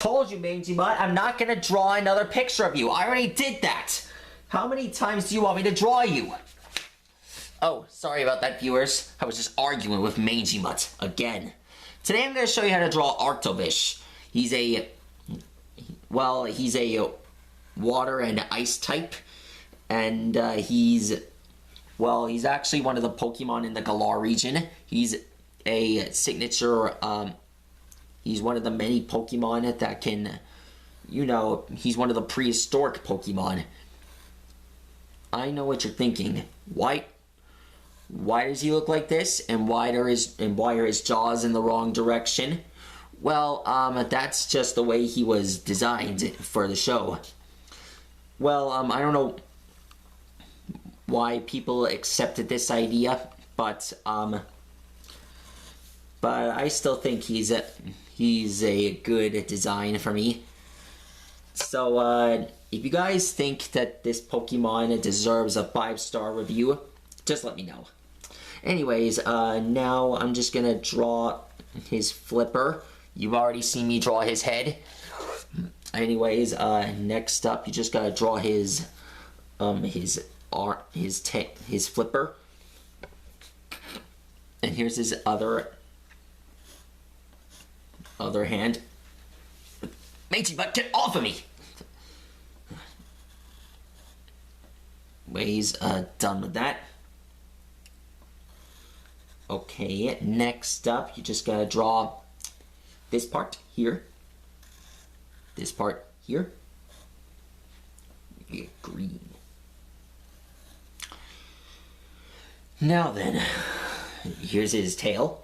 Told you, Mangy Mutt, I'm not gonna draw another picture of you. I already did that. How many times do you want me to draw you? Oh, sorry about that, viewers. I was just arguing with Mangy Mutt again. Today I'm gonna show you how to draw arctovish. He's a water and ice type, and he's actually one of the Pokemon in the Galar region. He's a signature, he's one of the many Pokemon that can, he's one of the prehistoric Pokemon. I know what you're thinking. Why does he look like this, and why are his jaws in the wrong direction? Well, that's just the way he was designed for the show. Well, I don't know why people accepted this idea, but I still think he's a good design for me. So, if you guys think that this Pokemon deserves a 5-star review, just let me know. Anyways, now I'm just gonna draw his flipper. You've already seen me draw his head. Anyways, next up, you just gotta draw his flipper. And here's his other hand. Mangy Mutt, get off of me! He's done with that. Okay, next up, you just gotta draw this part here. This part here. Get green. Now then, here's his tail.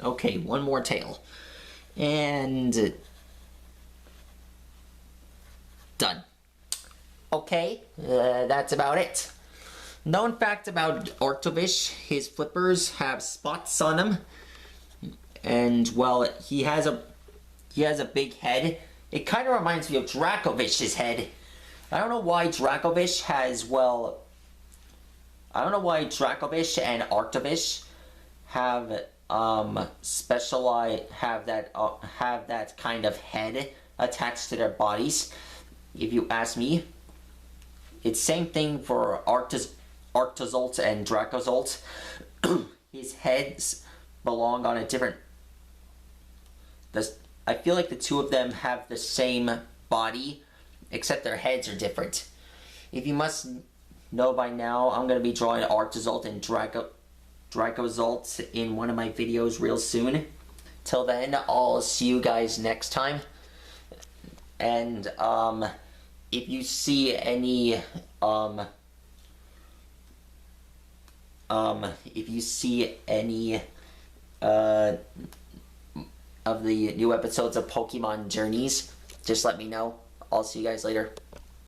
Okay, one more tail. And done. Okay, that's about it. Known fact about Arctovish, his flippers have spots on them. And, well, he has a big head. It kind of reminds me of Dracovish's head. I don't know why Dracovish and Arctovish have that kind of head attached to their bodies. If you ask me, it's same thing for Arctozolt and Dracozolt. His heads belong on a different. I feel like the two of them have the same body, except their heads are different. If you must know by now, I'm going to be drawing Arctozolt and Dracozolt in one of my videos real soon. Till then, I'll see you guys next time. And if you see any of the new episodes of Pokemon Journeys, just let me know. I'll see you guys later.